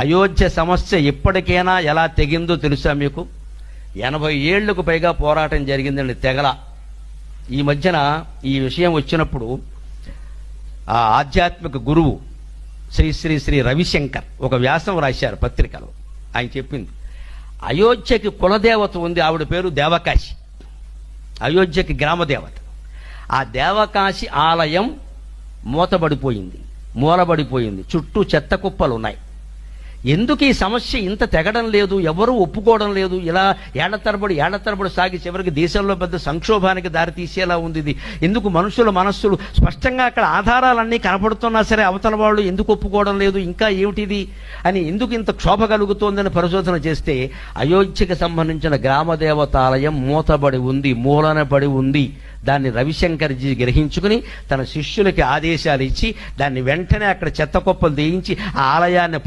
అయోధ్య సమస్య ఇప్పటికైనా ఎలా తెగిందో తెలుసా మీకు? 80 ఏళ్లకు పైగా పోరాటం జరిగిందండి, తెగల. ఈ మధ్యన ఈ విషయం వచ్చినప్పుడు ఆ ఆధ్యాత్మిక గురువు శ్రీ శ్రీ శ్రీ రవిశంకర్ ఒక వ్యాసం రాశారు పత్రికలో. ఆయన చెప్పింది, అయోధ్యకి కులదేవత ఉంది, ఆవిడ పేరు దేవకాశి. అయోధ్యకి గ్రామదేవత. ఆ దేవకాశి ఆలయం మూలబడిపోయింది, చుట్టూ చెత్త కుప్పలు ఉన్నాయి. ఎందుకు ఈ సమస్య ఇంత తెగడం లేదు, ఎవరూ ఒప్పుకోవడం లేదు? ఇలా ఏళ్ల తరబడి సాగి చివరికి దేశంలో పెద్ద సంక్షోభానికి దారితీసేలా ఉంది ఇది. ఎందుకు మనుషుల మనస్సులు స్పష్టంగా అక్కడ ఆధారాలన్నీ కనపడుతున్నా సరే అవతల వాళ్ళు ఎందుకు ఒప్పుకోవడం లేదు, ఇంకా ఏమిటిది అని, ఎందుకు ఇంత క్షోభ కలుగుతోందని పరిశోధన చేస్తే అయోధ్యకి సంబంధించిన గ్రామదేవతాలయం మూలన పడి ఉంది. దాన్ని రవిశంకర్జీ గ్రహించుకుని తన శిష్యులకి ఆదేశాలు ఇచ్చి దాన్ని వెంటనే అక్కడ చెత్త కుప్పలు తీయించి ఆ ఆలయాన్ని